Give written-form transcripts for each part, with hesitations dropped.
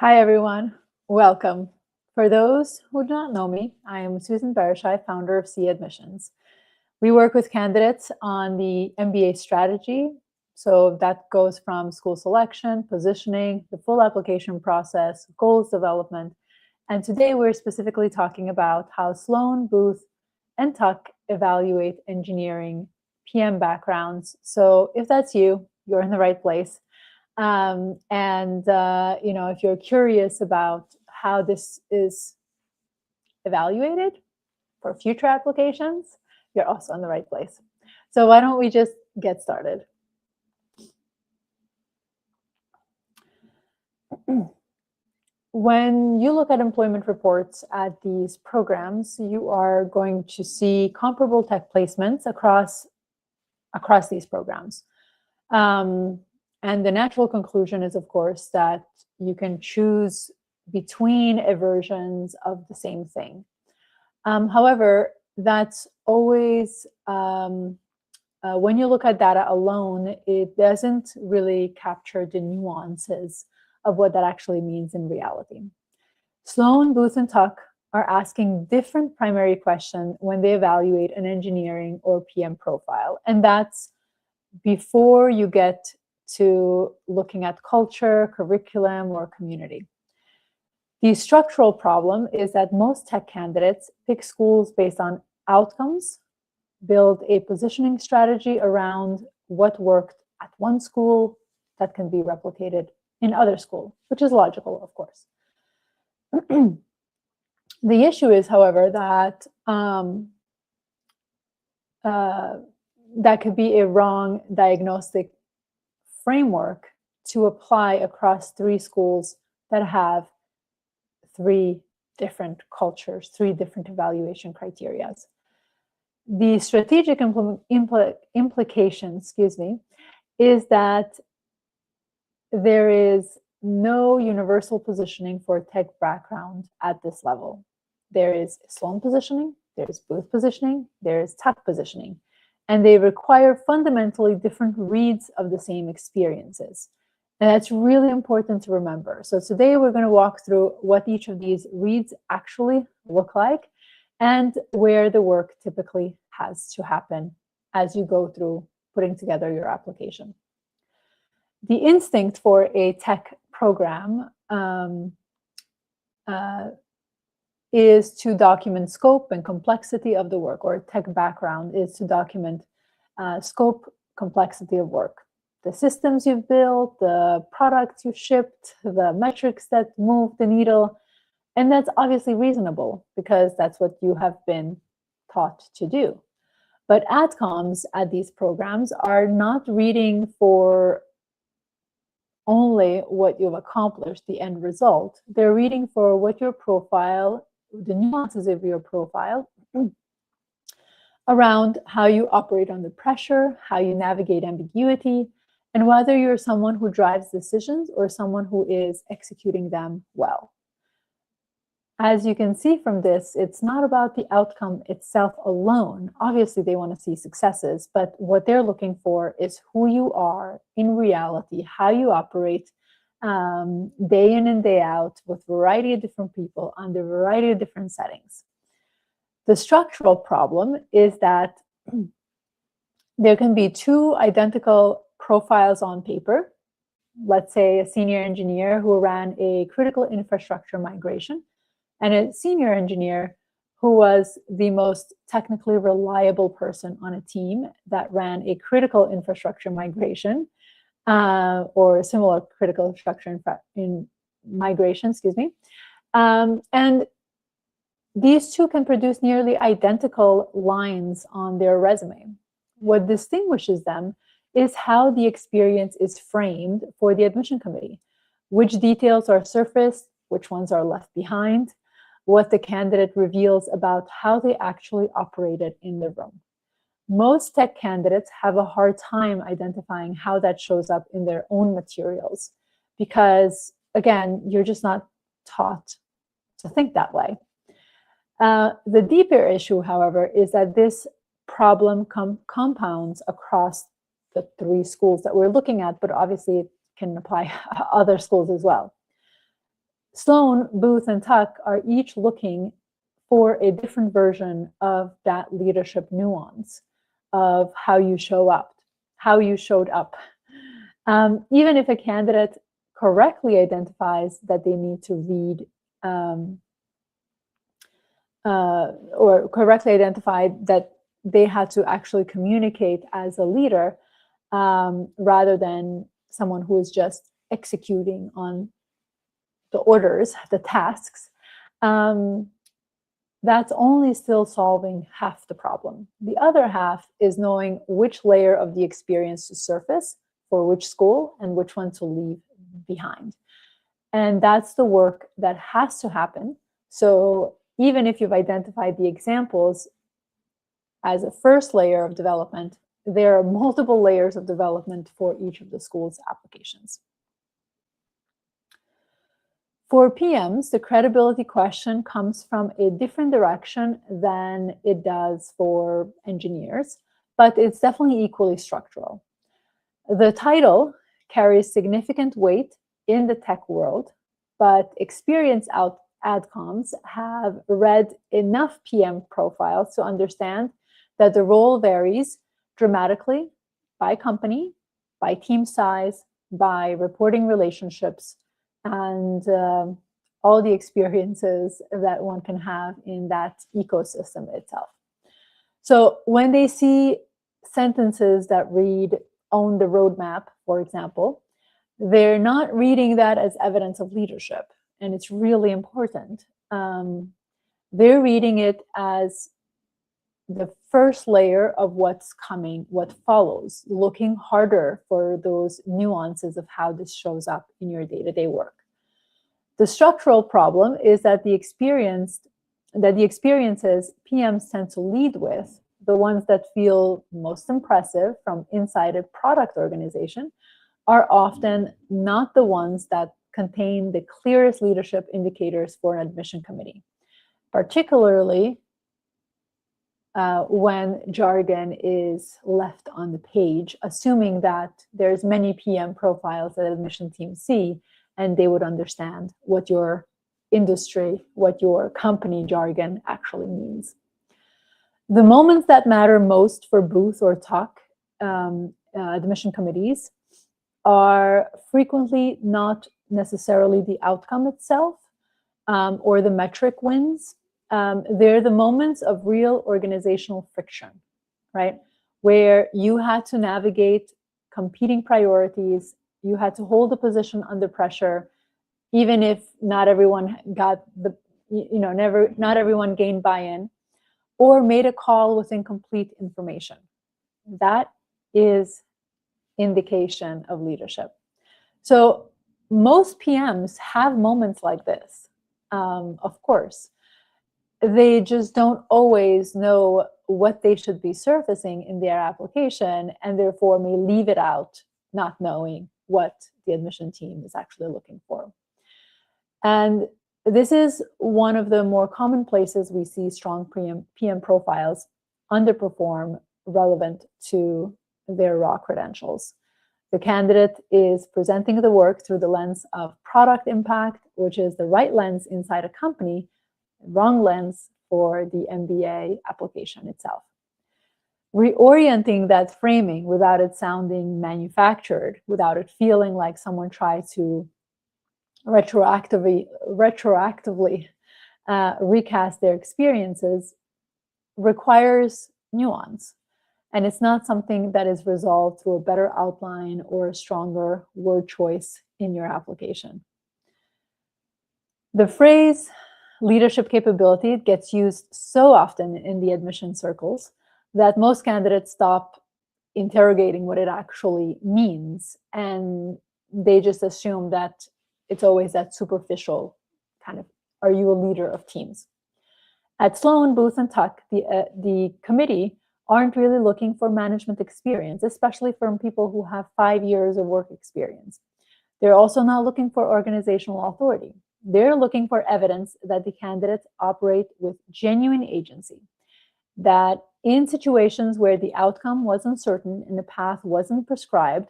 Hi, everyone. Welcome. For those who do not know me, I am Susan Barashai, founder of C Admissions. We work with candidates on the MBA strategy. So that goes from school selection, positioning, the full application process, goals development. And today we're specifically talking about how Sloan, Booth, and Tuck evaluate engineering PM backgrounds. So if that's you, you're in the right place. If you're curious about how this is evaluated for future applications, you're also in the right place. So why don't we just get started? When you look at employment reports at these programs, you are going to see comparable tech placements across these programs. And the natural conclusion is, of course, that you can choose between versions of the same thing. However, that's always, when you look at data alone, it doesn't really capture the nuances of what that actually means in reality. Sloan, Booth, and Tuck are asking different primary questions when they evaluate an engineering or PM profile. And that's before you get to looking at culture, curriculum, or community. The structural problem is that most tech candidates pick schools based on outcomes, build a positioning strategy around what worked at one school that can be replicated in other schools, which is logical, of course. The issue is, however, that that could be a wrong diagnostic framework to apply across three schools that have three different cultures, three different evaluation criteria. The strategic implication, is that there is no universal positioning for tech background at this level. There is Sloan positioning, there's Booth positioning, there's Tuck positioning, and they require fundamentally different reads of the same experiences. And that's really important to remember. So today we're going to walk through what each of these reads actually look like and where the work typically has to happen as you go through putting together your application. The instinct for a tech program is to document scope and complexity of the work, or tech background is to document scope, complexity of work. The systems you've built, the products you've shipped, the metrics that move the needle. And that's obviously reasonable because that's what you have been taught to do. But Adcoms at these programs are not reading for only what you've accomplished, the end result. They're reading for what your profile, the nuances of your profile, around how you operate under pressure, how you navigate ambiguity, and whether you're someone who drives decisions or someone who is executing them well. As you can see from this, it's not about the outcome itself alone. Obviously, they want to see successes, but what they're looking for is who you are in reality, how you operate day in and day out with a variety of different people under a variety of different settings. The structural problem is that there can be two identical profiles on paper. Let's say a senior engineer who ran a critical infrastructure migration and a senior engineer who was the most technically reliable person on a team that ran a critical infrastructure migration or similar critical infrastructure migration, and these two can produce nearly identical lines on their resume. What distinguishes them is how the experience is framed for the admission committee, which details are surfaced, which ones are left behind, what the candidate reveals about how they actually operated in the room. Most tech candidates have a hard time identifying how that shows up in their own materials because, again, you're just not taught to think that way. The deeper issue, however, is that this problem compounds across the three schools that we're looking at, but obviously it can apply other schools as well. Sloan, Booth, and Tuck are each looking for a different version of that leadership nuance of how you showed up. Even if a candidate correctly identifies that they need to read or correctly identified that they had to actually communicate as a leader rather than someone who is just executing on the orders, the tasks, that's only still solving half the problem. The other half is knowing which layer of the experience to surface for which school and which one to leave behind. And that's the work that has to happen. So even if you've identified the examples as a first layer of development, there are multiple layers of development for each of the school's applications. For PMs, the credibility question comes from a different direction than it does for engineers, but it's definitely equally structural. The title carries significant weight in the tech world, but experienced Adcoms have read enough PM profiles to understand that the role varies dramatically by company, by team size, by reporting relationships, and all the experiences that one can have in that ecosystem itself. So when they see sentences that read, own the roadmap, for example, they're not reading that as evidence of leadership. And it's really important. They're reading it as the first layer of what's coming, what follows, looking harder for those nuances of how this shows up in your day-to-day work. The structural problem is that the experiences PMs tend to lead with, the ones that feel most impressive from inside a product organization, are often not the ones that contain the clearest leadership indicators for an admission committee, particularly when jargon is left on the page, assuming that there's many PM profiles that admission teams see, and they would understand what your industry, what your company jargon actually means. The moments that matter most for Booth or Tuck admission committees are frequently not necessarily the outcome itself or the metric wins. They're the moments of real organizational friction, right? Where you had to navigate competing priorities, you had to hold a position under pressure, even if not everyone got the, not everyone gained buy-in, or made a call with incomplete information. That is indication of leadership. So most PMs have moments like this, of course. They just don't always know what they should be surfacing in their application, and therefore may leave it out, not knowing what the admission team is actually looking for. And this is one of the more common places we see strong PM profiles underperform relevant to their raw credentials. The candidate is presenting the work through the lens of product impact, which is the right lens inside a company, wrong lens for the MBA application itself. Reorienting that framing without it sounding manufactured, without it feeling like someone tried to retroactively recast their experiences requires nuance. And it's not something that is resolved through a better outline or a stronger word choice in your application. The phrase leadership capability gets used so often in the admission circles that most candidates stop interrogating what it actually means. And they just assume that it's always that superficial kind of, are you a leader of teams? At Sloan, Booth, and Tuck, the committee aren't really looking for management experience, especially from people who have 5 years of work experience. They're also not looking for organizational authority. They're looking for evidence that the candidates operate with genuine agency, that in situations where the outcome was uncertain and the path wasn't prescribed,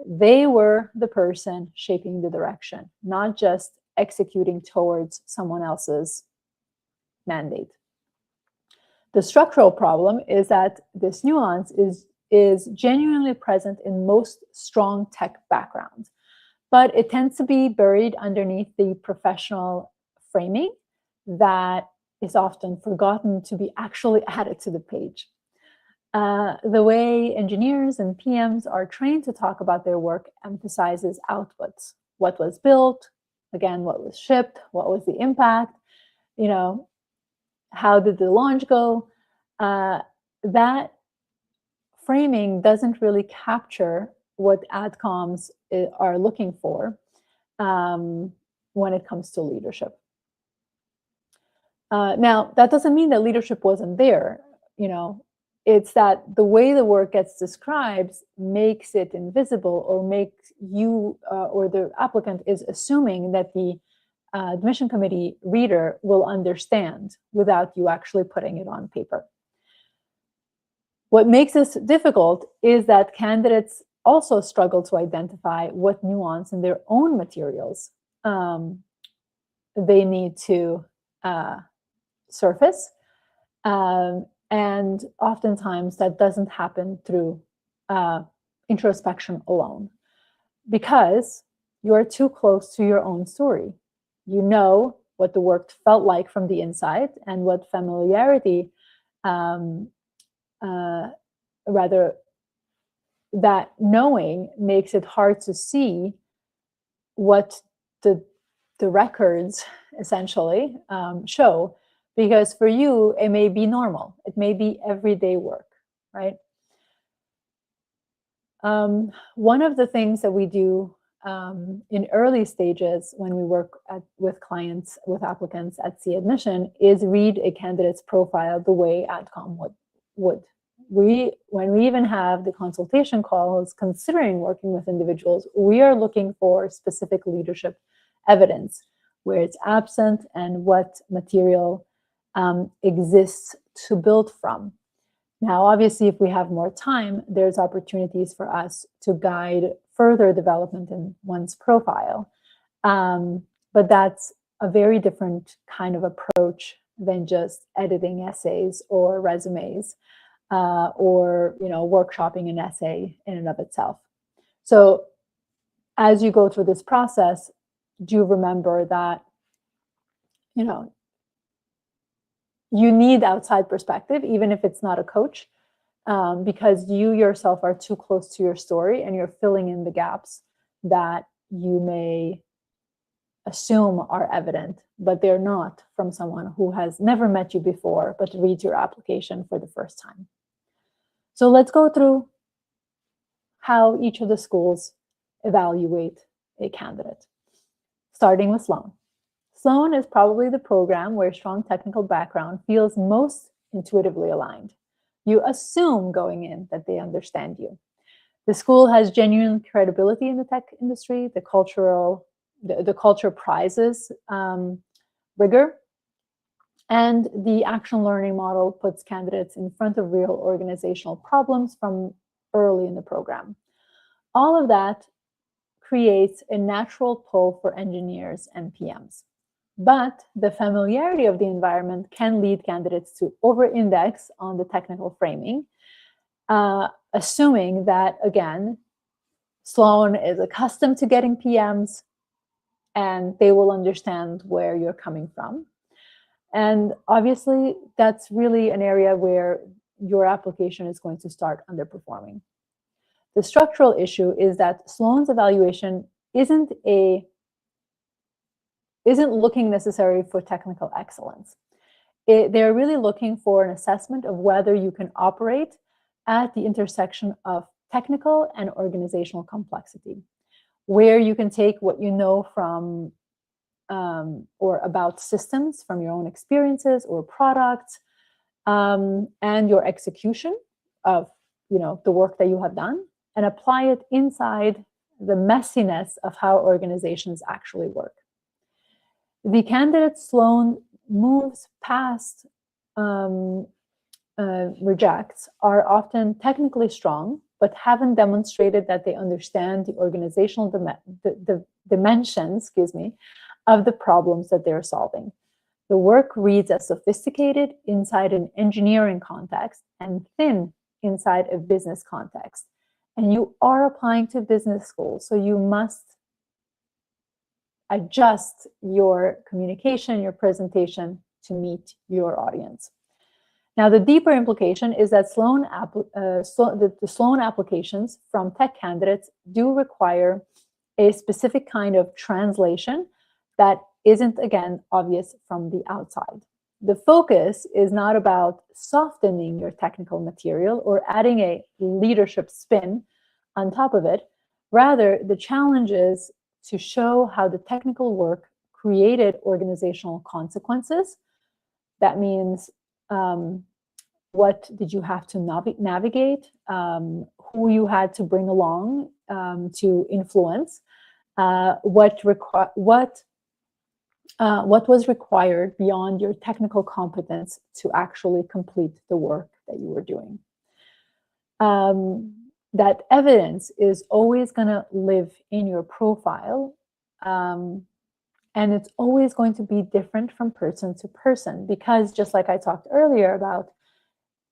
they were the person shaping the direction, not just executing towards someone else's mandate. The structural problem is that this nuance is genuinely present in most strong tech backgrounds, but it tends to be buried underneath the professional framing that is often forgotten to be actually added to the page. The way engineers and PMs are trained to talk about their work emphasizes outputs. What was built, again, what was shipped, what was the impact, how did the launch go? That framing doesn't really capture what Adcoms are looking for when it comes to leadership. Now, that doesn't mean that leadership wasn't there. It's that the way the work gets described makes it invisible, or makes you or the applicant is assuming that the admission committee reader will understand without you actually putting it on paper. What makes this difficult is that candidates also struggle to identify what nuance in their own materials they need to surface. And oftentimes that doesn't happen through introspection alone, because you're too close to your own story. You know what the work felt like from the inside, and what familiarity, rather, that knowing makes it hard to see what the records essentially show. Because for you, it may be normal. It may be everyday work, right? One of the things that we do in early stages when we work with clients, with applicants at C-Admission, is read a candidate's profile the way Adcom would. When we even have the consultation calls considering working with individuals, we are looking for specific leadership evidence, where it's absent and what material exists to build from. Now, obviously, if we have more time, there's opportunities for us to guide further development in one's profile. But that's a very different kind of approach than just editing essays or resumes, or workshopping an essay in and of itself. So as you go through this process, do remember that you need outside perspective, even if it's not a coach, because you yourself are too close to your story and you're filling in the gaps that you may assume are evident, but they're not, from someone who has never met you before, but reads your application for the first time. So let's go through how each of the schools evaluate a candidate, starting with Sloan. Sloan is probably the program where strong technical background feels most intuitively aligned. You assume going in that they understand you. The school has genuine credibility in the tech industry. The culture prizes rigor, and the action learning model puts candidates in front of real organizational problems from early in the program. All of that creates a natural pull for engineers and PMs. But the familiarity of the environment can lead candidates to over-index on the technical framing, assuming that, again, Sloan is accustomed to getting PMs and they will understand where you're coming from. And obviously, that's really an area where your application is going to start underperforming. The structural issue is that Sloan's evaluation isn't looking necessarily for technical excellence. They're really looking for an assessment of whether you can operate at the intersection of technical and organizational complexity, where you can take what you know from or about systems from your own experiences or products, and your execution of the work that you have done, and apply it inside the messiness of how organizations actually work. The candidate Sloan moves past, rejects, are often technically strong, but haven't demonstrated that they understand the organizational dimensions, of the problems that they're solving. The work reads as sophisticated inside an engineering context and thin inside a business context. And you are applying to business school, so you must adjust your communication, your presentation to meet your audience. Now, the deeper implication is that the Sloan applications from tech candidates do require a specific kind of translation that isn't, again, obvious from the outside. The focus is not about softening your technical material or adding a leadership spin on top of it. Rather, the challenge is to show how the technical work created organizational consequences. That means what did you have to navigate, who you had to bring along to influence, what was required beyond your technical competence to actually complete the work that you were doing. That evidence is always going to live in your profile, and it's always going to be different from person to person, because just like I talked earlier about,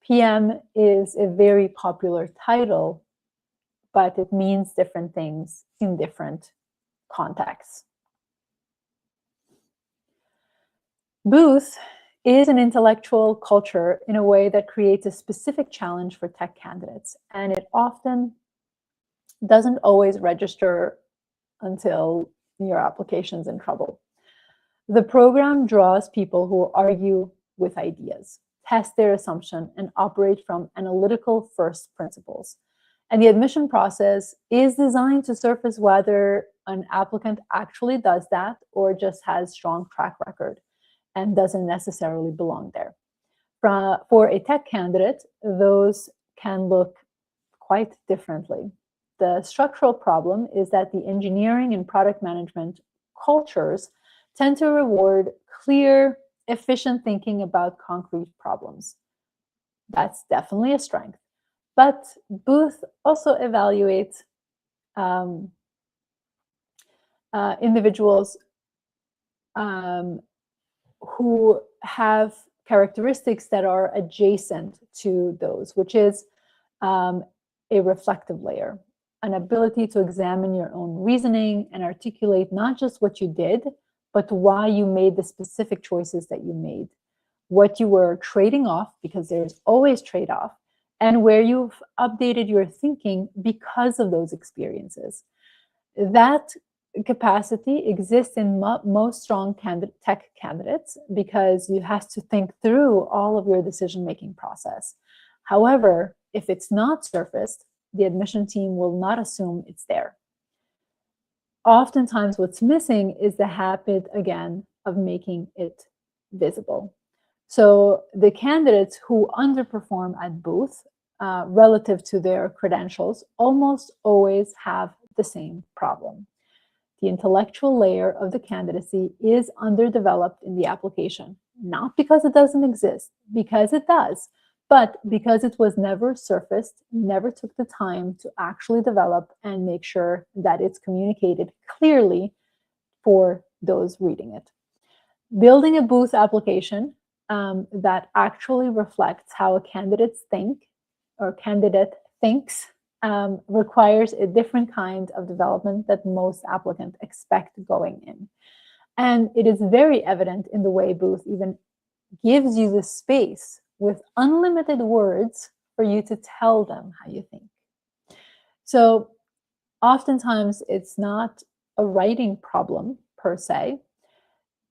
PM is a very popular title, but it means different things in different contexts. Booth is an intellectual culture in a way that creates a specific challenge for tech candidates, and it often doesn't always register until your application's in trouble. The program draws people who argue with ideas, test their assumption, and operate from analytical first principles. And the admission process is designed to surface whether an applicant actually does that or just has strong track record and doesn't necessarily belong there. For a tech candidate, those can look quite differently. The structural problem is that the engineering and product management cultures tend to reward clear, efficient thinking about concrete problems. That's definitely a strength. But Booth also evaluates individuals who have characteristics that are adjacent to those, which is a reflective layer, an ability to examine your own reasoning and articulate not just what you did, but why you made the specific choices that you made, what you were trading off, because there's always trade-off, and where you've updated your thinking because of those experiences. That capacity exists in most strong tech candidates because you have to think through all of your decision-making process. However, if it's not surfaced, the admission team will not assume it's there. Oftentimes what's missing is the habit, again, of making it visible. So the candidates who underperform at Booth relative to their credentials almost always have the same problem. The intellectual layer of the candidacy is underdeveloped in the application, not because it doesn't exist, because it does, but because it was never surfaced, never took the time to actually develop and make sure that it's communicated clearly for those reading it. Building a Booth application that actually reflects how a candidate thinks requires a different kind of development that most applicants expect going in. And it is very evident in the way Booth even gives you the space with unlimited words for you to tell them how you think. So oftentimes it's not a writing problem per se,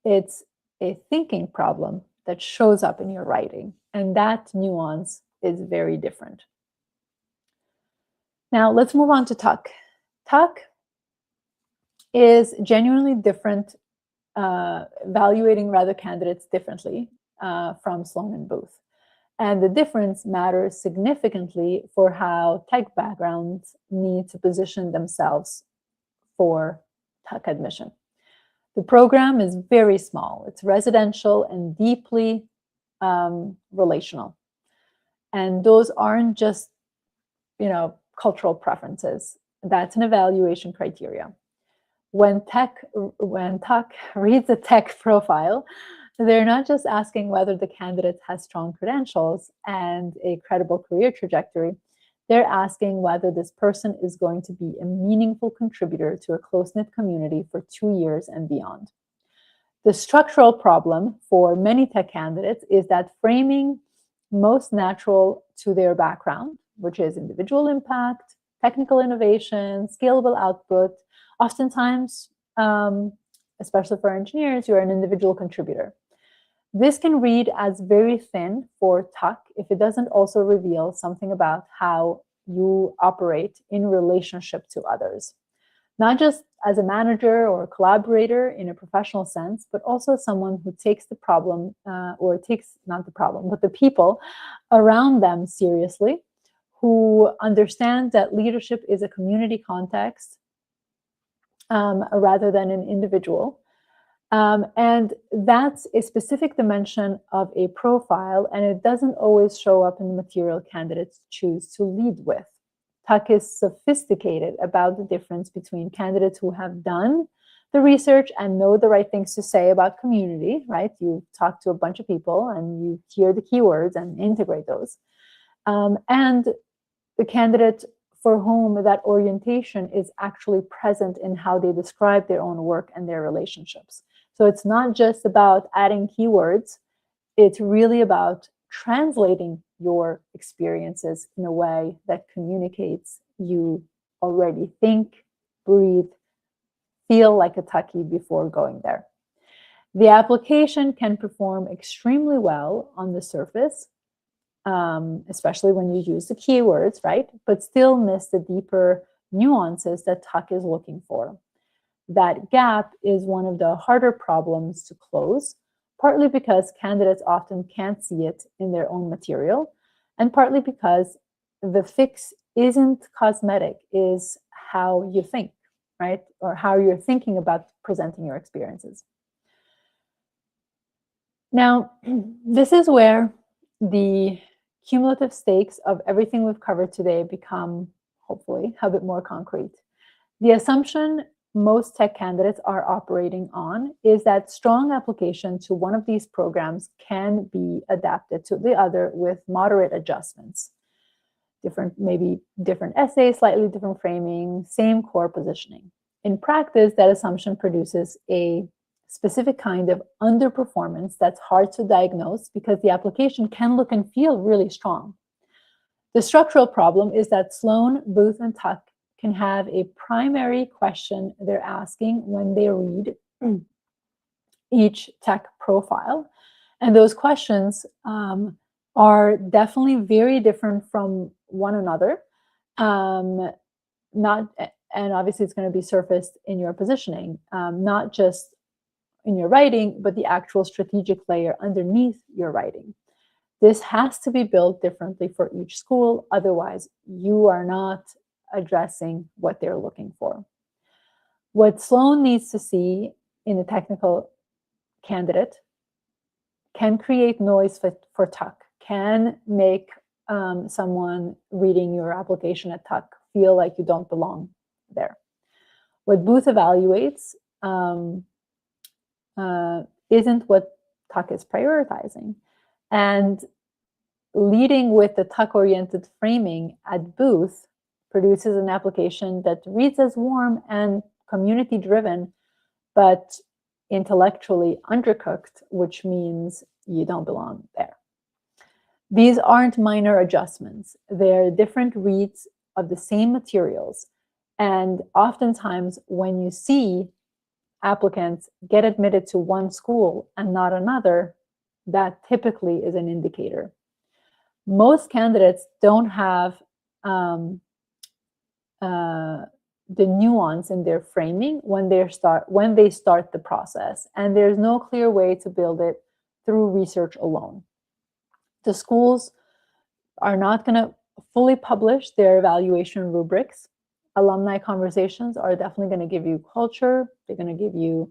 it's a thinking problem that shows up in your writing. And that nuance is very different. Now let's move on to Tuck. Tuck is genuinely different, evaluating rather candidates differently from Sloan and Booth. And the difference matters significantly for how tech backgrounds need to position themselves for Tuck admission. The program is very small. It's residential and deeply relational. And those aren't just, cultural preferences. That's an evaluation criteria. when Tuck reads a tech profile, they're not just asking whether the candidate has strong credentials and a credible career trajectory. They're asking whether this person is going to be a meaningful contributor to a close-knit community for 2 years and beyond. The structural problem for many tech candidates is that framing most natural to their background, which is individual impact, technical innovation, scalable output. Oftentimes, especially for engineers, you're an individual contributor. This can read as very thin for Tuck if it doesn't also reveal something about how you operate in relationship to others. Not just as a manager or a collaborator in a professional sense, but also someone who takes the problem, or takes not the problem, but the people around them seriously, who understand that leadership is a community context rather than an individual. And that's a specific dimension of a profile, and it doesn't always show up in the material candidates choose to lead with. Tuck is sophisticated about the difference between candidates who have done the research and know the right things to say about community, right? You talk to a bunch of people and you hear the keywords and integrate those. And the candidate for whom that orientation is actually present in how they describe their own work and their relationships. So it's not just about adding keywords, it's really about translating your experiences in a way that communicates you already think, breathe, feel like a Tuckie before going there. The application can perform extremely well on the surface, especially when you use the keywords, right? But still miss the deeper nuances that Tuck is looking for. That gap is one of the harder problems to close, partly because candidates often can't see it in their own material, and partly because the fix isn't cosmetic, is how you think, right? Or how you're thinking about presenting your experiences. Now, this is where the cumulative stakes of everything we've covered today become, hopefully, a bit more concrete. The assumption most tech candidates are operating on is that strong application to one of these programs can be adapted to the other with moderate adjustments. Maybe different essays, slightly different framing, same core positioning. In practice, that assumption produces a specific kind of underperformance that's hard to diagnose because the application can look and feel really strong. The structural problem is that Sloan, Booth, and Tuck can have a primary question they're asking when they read each tech profile. And those questions are definitely very different from one another. And obviously it's going to be surfaced in your positioning, not just in your writing, but the actual strategic layer underneath your writing. This has to be built differently for each school. Otherwise, you are not addressing what they're looking for. What Sloan needs to see in a technical candidate can create noise for Tuck, can make someone reading your application at Tuck feel like you don't belong there. What Booth evaluates isn't what Tuck is prioritizing. And leading with the Tuck-oriented framing at Booth produces an application that reads as warm and community-driven, but intellectually undercooked, which means you don't belong there. These aren't minor adjustments. They're different reads of the same materials. And oftentimes when you see applicants get admitted to one school and not another, that typically is an indicator. Most candidates don't have the nuance in their framing when they start the process, and there's no clear way to build it through research alone. The schools are not going to fully publish their evaluation rubrics. Alumni conversations are definitely going to give you culture. They're going to give you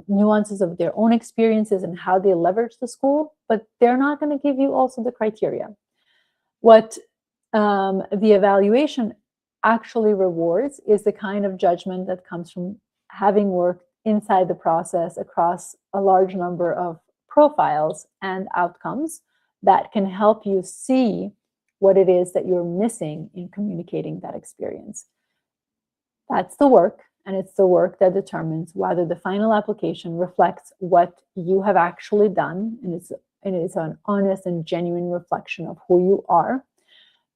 nuances of their own experiences and how they leverage the school, but they're not going to give you also the criteria. What the evaluation actually rewards is the kind of judgment that comes from having worked inside the process across a large number of profiles and outcomes that can help you see what it is that you're missing in communicating that experience. That's the work, and it's the work that determines whether the final application reflects what you have actually done, and it's an honest and genuine reflection of who you are,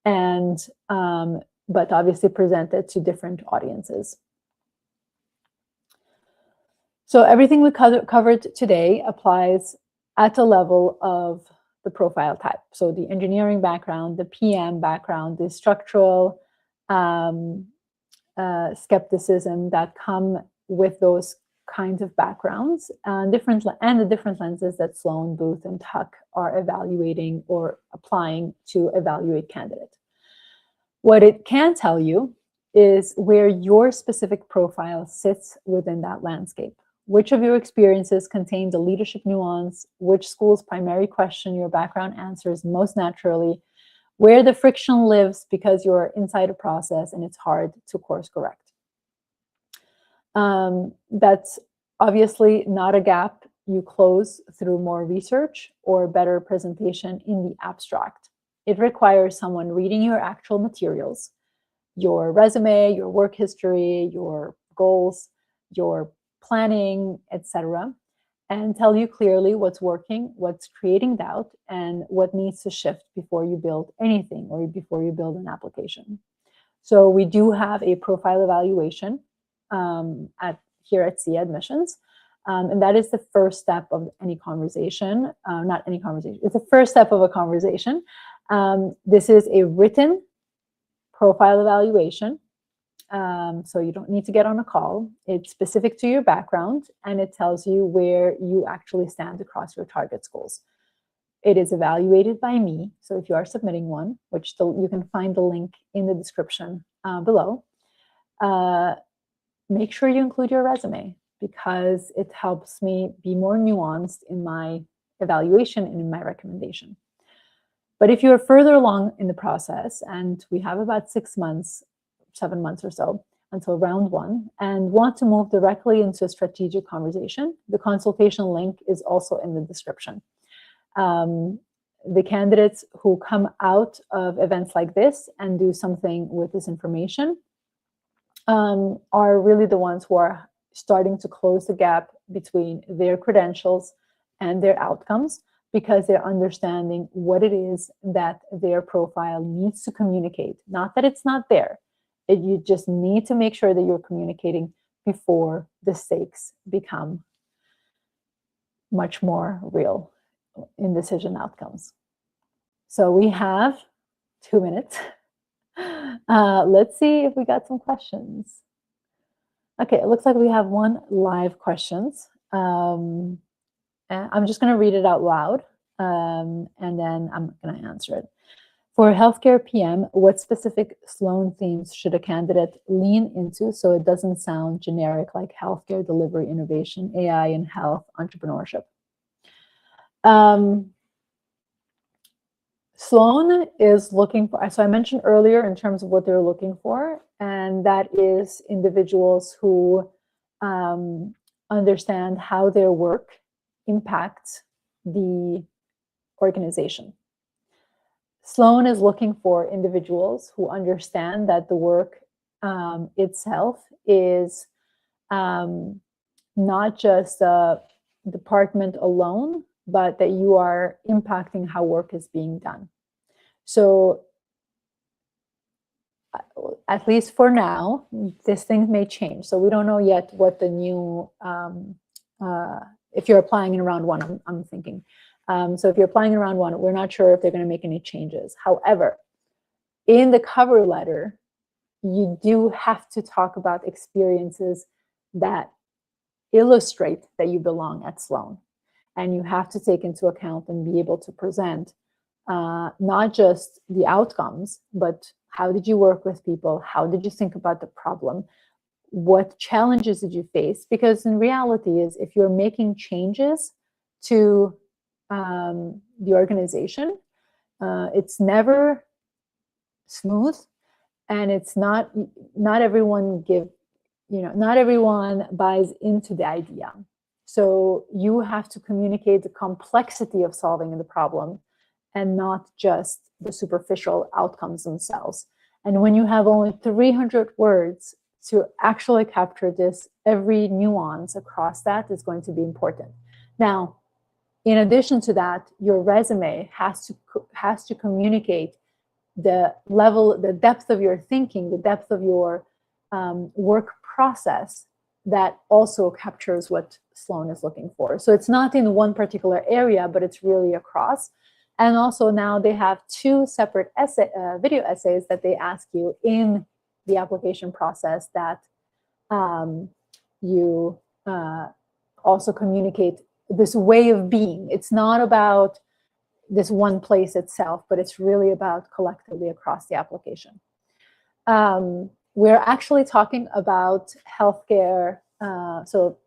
and but obviously presented to different audiences. So everything we covered today applies at a level of the profile type. So the engineering background, the PM background, the structural skepticism that come with those kinds of backgrounds, and the different lenses that Sloan, Booth, and Tuck are evaluating or applying to evaluate candidates. What it can tell you is where your specific profile sits within that landscape. Which of your experiences contain the leadership nuance, which school's primary question your background answers most naturally, where the friction lives because you're inside a process and it's hard to course correct. That's obviously not a gap you close through more research or better presentation in the abstract. It requires someone reading your actual materials, your resume, your work history, your goals, your planning, etc., and tell you clearly what's working, what's creating doubt, and what needs to shift before you build anything or before you build an application. So we do have a profile evaluation here at SIA Admissions, and that is the first step of any conversation. Not any conversation, it's the first step of a conversation. This is a written profile evaluation. So you don't need to get on a call. It's specific to your background, and it tells you where you actually stand across your target schools. It is evaluated by me. So if you are submitting one, which you can find the link in the description below, make sure you include your resume, because it helps me be more nuanced in my evaluation and in my recommendation. But if you're further along in the process, and we have about 6 months, 7 months or so until round 1, and want to move directly into a strategic conversation, the consultation link is also in the description. The candidates who come out of events like this and do something with this information are really the ones who are starting to close the gap between their credentials and their outcomes, because they're understanding what it is that their profile needs to communicate. Not that it's not there. You just need to make sure that you're communicating before the stakes become much more real in decision outcomes. So we have 2 minutes. Let's see if we got some questions. Okay, it looks like we have one live questions. I'm just going to read it out loud, and then I'm going to answer it. For healthcare PM, what specific Sloan themes should a candidate lean into so it doesn't sound generic, like healthcare delivery, innovation, AI, and health entrepreneurship? Sloan is looking for, so I mentioned earlier in terms of what they're looking for, and that is individuals who understand how their work impacts the organization. Sloan is looking for individuals who understand that the work itself is not just a department alone, but that you are impacting how work is being done. So at least for now, this thing may change. So we don't know yet what the new, if you're applying in round 1, I'm thinking. So if you're applying in round 1, we're not sure if they're going to make any changes. However, in the cover letter, you do have to talk about experiences that illustrate that you belong at Sloan. And you have to take into account and be able to present not just the outcomes, but how did you work with people? How did you think about the problem? What challenges did you face? Because in reality is, if you're making changes to the organization, it's never smooth, and it's not everyone not everyone buys into the idea. So you have to communicate the complexity of solving the problem and not just the superficial outcomes themselves. And when you have only 300 words to actually capture this, every nuance across that is going to be important. Now, in addition to that, your resume has to communicate the level, the depth of your thinking, the depth of your work process that also captures what Sloan is looking for. So it's not in one particular area, but it's really across. And also now they have 2 separate video essays that they ask you in the application process that you also communicate this way of being. It's not about this one place itself, but it's really about collectively across the application. We're actually talking about healthcare. So,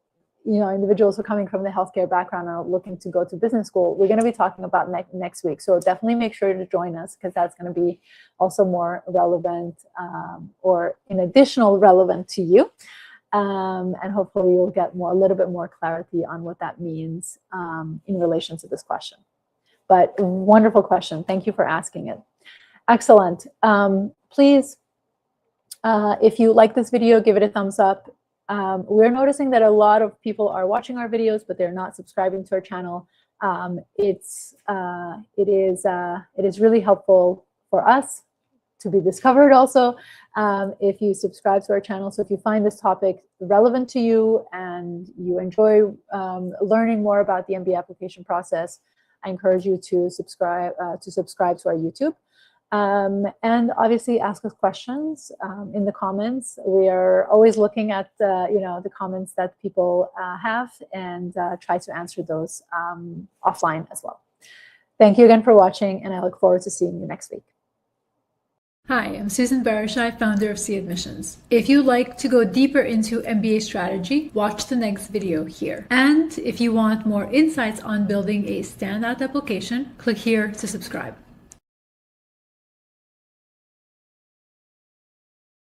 individuals who are coming from the healthcare background and are looking to go to business school, we're going to be talking about next week. So definitely make sure to join us, because that's going to be also more relevant or an additional relevant to you. And hopefully you'll get a little bit more clarity on what that means in relation to this question. But wonderful question. Thank you for asking it. Excellent. Please, if you like this video, give it a thumbs up. We're noticing that a lot of people are watching our videos, but they're not subscribing to our channel. It is really helpful for us to be discovered also if you subscribe to our channel. So if you find this topic relevant to you and you enjoy learning more about the MBA application process, I encourage you to subscribe to our YouTube. And obviously ask us questions in the comments. We are always looking at the comments that people have and try to answer those offline as well. Thank you again for watching, and I look forward to seeing you next week. Hi, I'm Susan Barashai, founder of C Admissions. If you'd like to go deeper into MBA strategy, watch the next video here. And if you want more insights on building a standout application, click here to subscribe.